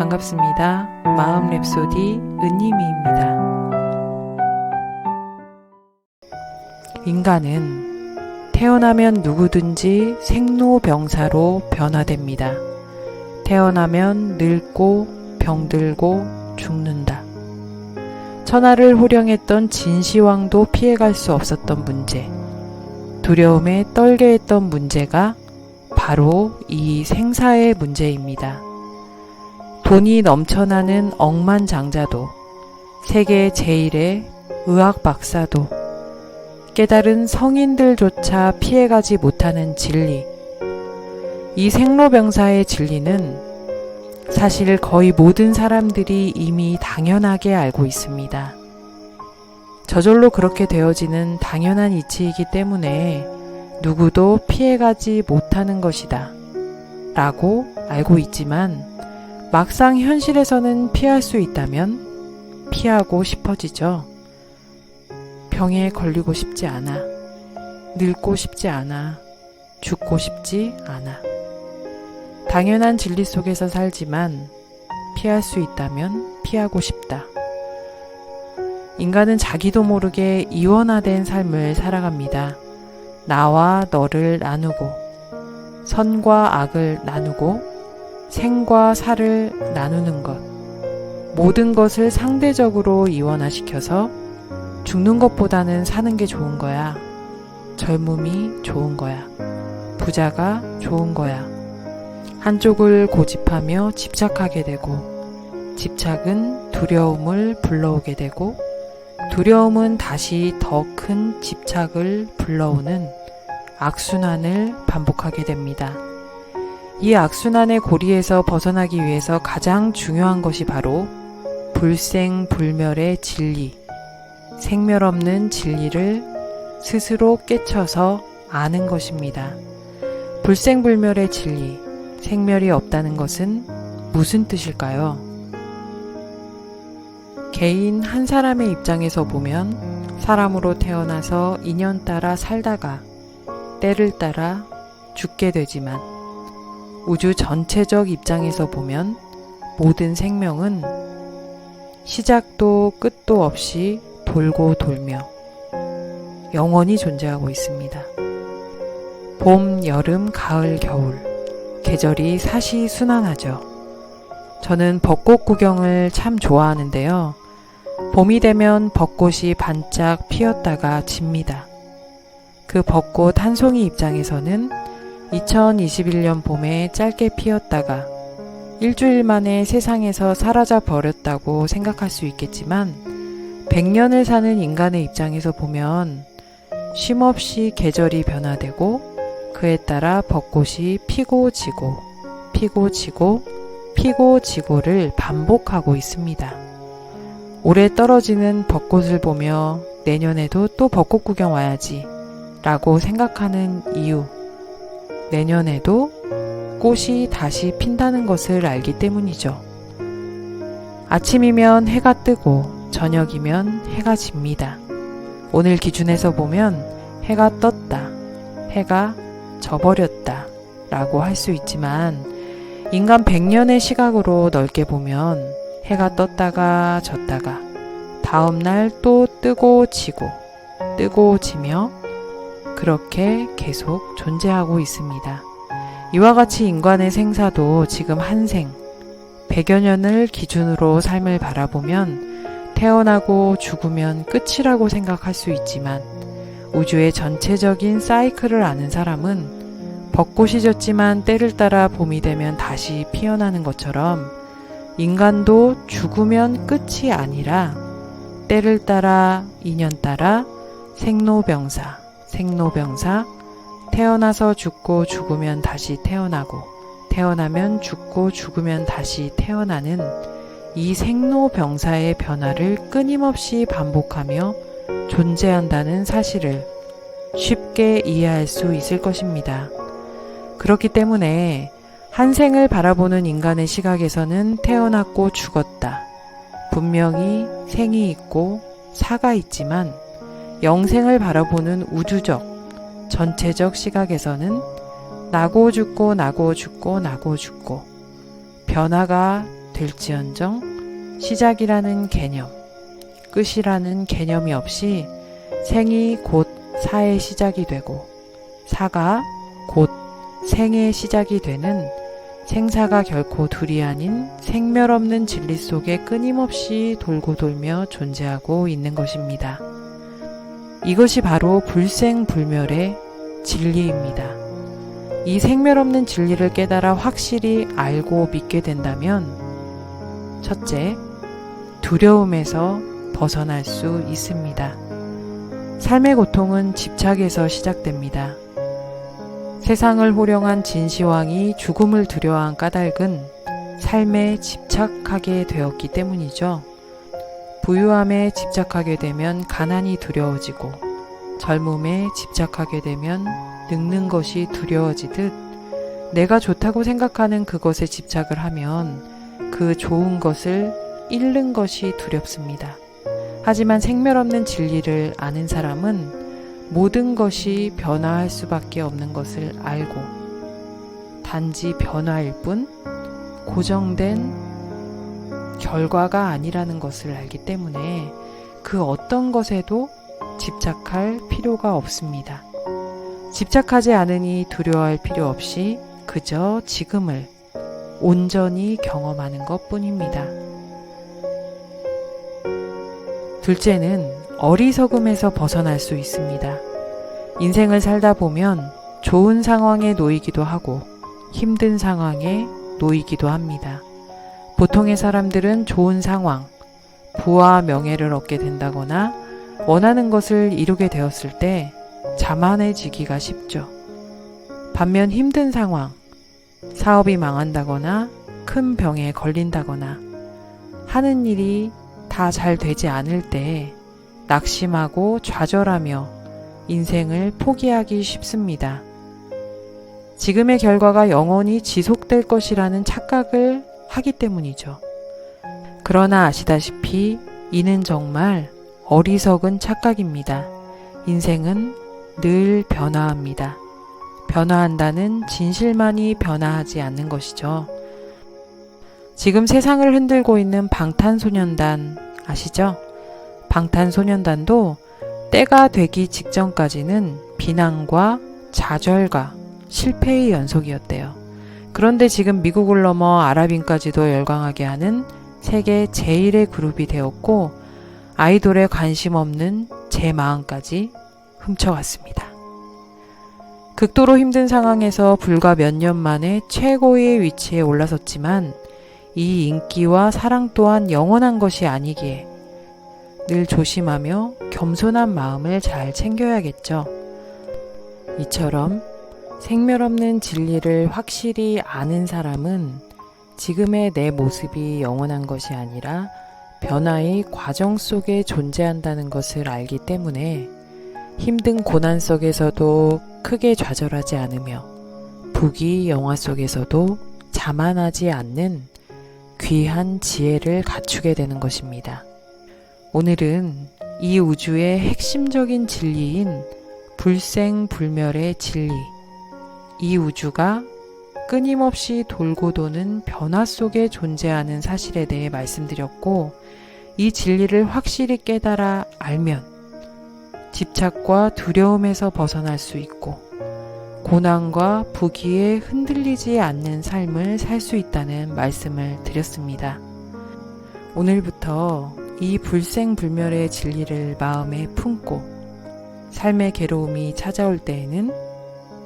반갑습니다. 마음 랩소디 은님이입니다. 인간은 태어나면 누구든지 생로병사로 변화됩니다. 태어나면 늙고 병들고 죽는다. 천하를 호령했던 진시황도 피해갈 수 없었던 문제, 두려움에 떨게 했던 문제가 바로 이 생사의 문제입니다. 돈이 넘쳐나는 억만장자도, 세계 제1의 의학 박사도, 깨달은 성인들조차 피해가지 못하는 진리, 이 생로병사의 진리는 사실 거의 모든 사람들이 이미 당연하게 알고 있습니다. 저절로 그렇게 되어지는 당연한 이치이기 때문에 누구도 피해가지 못하는 것이다 라고 알고 있지만 막상 현실에서는 피할 수 있다면 피하고 싶어지죠. 병에 걸리고 싶지 않아. 늙고 싶지 않아. 죽고 싶지 않아. 당연한 진리 속에서 살지만 피할 수 있다면 피하고 싶다. 인간은 자기도 모르게 이원화된 삶을 살아갑니다. 나와 너를 나누고, 선과 악을 나누고, 생과 사를 나누는 것, 모든 것을 상대적으로 이원화시켜서 죽는 것보다는 사는 게 좋은 거야. 젊음이 좋은 거야. 부자가 좋은 거야. 한쪽을 고집하며 집착하게 되고, 집착은 두려움을 불러오게 되고, 두려움은 다시 더 큰 집착을 불러오는 악순환을 반복하게 됩니다. 이 악순환의 고리에서 벗어나기 위해서 가장 중요한 것이 바로 불생불멸의 진리, 생멸 없는 진리를 스스로 깨쳐서 아는 것입니다. 불생불멸의 진리, 생멸이 없다는 것은 무슨 뜻일까요? 개인 한 사람의 입장에서 보면 사람으로 태어나서 인연 따라 살다가 때를 따라 죽게 되지만 우주 전체적 입장에서 보면 모든 생명은 시작도 끝도 없이 돌고 돌며 영원히 존재하고 있습니다. 봄, 여름, 가을, 겨울 계절이 사시순환하죠. 저는 벚꽃 구경을 참 좋아하는데요. 봄이 되면 벚꽃이 반짝 피었다가 집니다. 그 벚꽃 한 송이 입장에서는 2021년 봄에 짧게 피었다가 일주일 만에 세상에서 사라져 버렸다고 생각할 수 있겠지만 100년을 사는 인간의 입장에서 보면 쉼없이 계절이 변화되고 그에 따라 벚꽃이 피고 지고 피고 지고 피고 지고를 반복하고 있습니다. 올해 떨어지는 벚꽃을 보며 내년에도 또 벚꽃 구경 와야지 라고 생각하는 이유, 내년에도 꽃이 다시 핀다는 것을 알기 때문이죠. 아침이면 해가 뜨고 저녁이면 해가 집니다. 오늘 기준에서 보면 해가 떴다, 해가 져버렸다 라고 할 수 있지만 인간 100년의 시각으로 넓게 보면 해가 떴다가 졌다가 다음날 또 뜨고 지고 뜨고 지며 그렇게 계속 존재하고 있습니다. 이와 같이 인간의 생사도 지금 한 생, 100여 년을 기준으로 삶을 바라보면 태어나고 죽으면 끝이라고 생각할 수 있지만 우주의 전체적인 사이클을 아는 사람은 벚꽃이 졌지만 때를 따라 봄이 되면 다시 피어나는 것처럼 인간도 죽으면 끝이 아니라 때를 따라 인연 따라 생로병사, 생로병사, 태어나서 죽고 죽으면 다시 태어나고 태어나면 죽고 죽으면 다시 태어나는 이 생로병사의 변화를 끊임없이 반복하며 존재한다는 사실을 쉽게 이해할 수 있을 것입니다. 그렇기 때문에 한 생을 바라보는 인간의 시각에서는 태어났고 죽었다. 분명히 생이 있고 사가 있지만 영생을 바라보는 우주적, 전체적 시각에서는 나고 죽고 나고 죽고 나고 죽고 변화가 될지언정 시작이라는 개념, 끝이라는 개념이 없이 생이 곧 사의 시작이 되고 사가 곧 생의 시작이 되는 생사가 결코 둘이 아닌 생멸 없는 진리 속에 끊임없이 돌고 돌며 존재하고 있는 것입니다. 이것이 바로 불생불멸의 진리입니다. 이 생멸 없는 진리를 깨달아 확실히 알고 믿게 된다면 첫째, 두려움에서 벗어날 수 있습니다. 삶의 고통은 집착에서 시작됩니다. 세상을 호령한 진시황이 죽음을 두려워한 까닭은 삶에 집착하게 되었기 때문이죠. 부유함에 집착하게 되면 가난이 두려워지고 젊음에 집착하게 되면 늙는 것이 두려워지듯 내가 좋다고 생각하는 그것에 집착을 하면 그 좋은 것을 잃는 것이 두렵습니다. 하지만 생멸 없는 진리를 아는 사람은 모든 것이 변화할 수밖에 없는 것을 알고 단지 변화일 뿐 고정된 결과가 아니라는 것을 알기 때문에 그 어떤 것에도 집착할 필요가 없습니다. 집착하지 않으니 두려워할 필요 없이 그저 지금을 온전히 경험하는 것 뿐입니다. 둘째는 어리석음에서 벗어날 수 있습니다. 인생을 살다 보면 좋은 상황에 놓이기도 하고 힘든 상황에 놓이기도 합니다. 보통의 사람들은 좋은 상황, 부와 명예를 얻게 된다거나 원하는 것을 이루게 되었을 때 자만해지기가 쉽죠. 반면 힘든 상황, 사업이 망한다거나 큰 병에 걸린다거나 하는 일이 다 잘 되지 않을 때 낙심하고 좌절하며 인생을 포기하기 쉽습니다. 지금의 결과가 영원히 지속될 것이라는 착각을 하기 때문이죠. 그러나 아시다시피 이는 정말 어리석은 착각입니다. 인생은 늘 변화합니다. 변화한다는 진실만이 변화하지 않는 것이죠. 지금 세상을 흔들고 있는 방탄소년단 아시죠? 방탄소년단도 때가 되기 직전까지는 비난과 좌절과 실패의 연속이었대요. 그런데 지금 미국을 넘어 아랍인까지도 열광하게 하는 세계 제1의 그룹이 되었고 아이돌에 관심 없는 제 마음까지 훔쳐갔습니다. 극도로 힘든 상황에서 불과 몇 년 만에 최고의 위치에 올라섰지만 이 인기와 사랑 또한 영원한 것이 아니기에 늘 조심하며 겸손한 마음을 잘 챙겨야겠죠. 이처럼 생멸 없는 진리를 확실히 아는 사람은 지금의 내 모습이 영원한 것이 아니라 변화의 과정 속에 존재한다는 것을 알기 때문에 힘든 고난 속에서도 크게 좌절하지 않으며 부귀 영화 속에서도 자만하지 않는 귀한 지혜를 갖추게 되는 것입니다. 오늘은 이 우주의 핵심적인 진리인 불생불멸의 진리, 이 우주가 끊임없이 돌고 도는 변화 속에 존재하는 사실에 대해 말씀드렸고, 이 진리를 확실히 깨달아 알면 집착과 두려움에서 벗어날 수 있고 고난과 부귀에 흔들리지 않는 삶을 살 수 있다는 말씀을 드렸습니다. 오늘부터 이 불생불멸의 진리를 마음에 품고 삶의 괴로움이 찾아올 때에는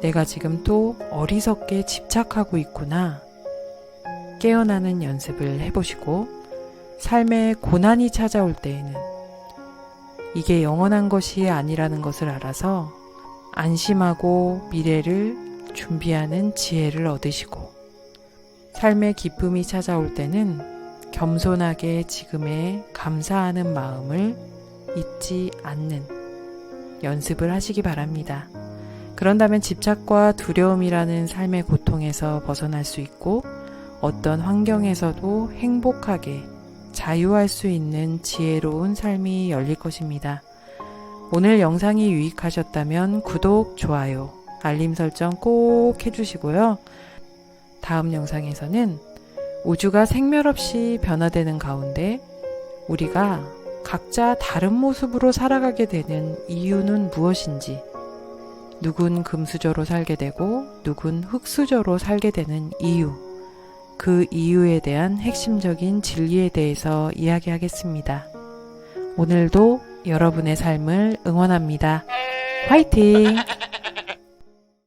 내가 지금 또 어리석게 집착하고 있구나 깨어나는 연습을 해보시고, 삶의 고난이 찾아올 때에는 이게 영원한 것이 아니라는 것을 알아서 안심하고 미래를 준비하는 지혜를 얻으시고, 삶의 기쁨이 찾아올 때는 겸손하게 지금에 감사하는 마음을 잊지 않는 연습을 하시기 바랍니다. 그런다면 집착과 두려움이라는 삶의 고통에서 벗어날 수 있고 어떤 환경에서도 행복하게 자유할 수 있는 지혜로운 삶이 열릴 것입니다. 오늘 영상이 유익하셨다면 구독, 좋아요, 알림 설정 꼭 해주시고요. 다음 영상에서는 우주가 생멸 없이 변화되는 가운데 우리가 각자 다른 모습으로 살아가게 되는 이유는 무엇인지, 누군 금수저로 살게 되고 누군 흙수저로 살게 되는 이유, 그 이유에 대한 핵심적인 진리에 대해서 이야기하겠습니다. 오늘도 여러분의 삶을 응원합니다. 화이팅!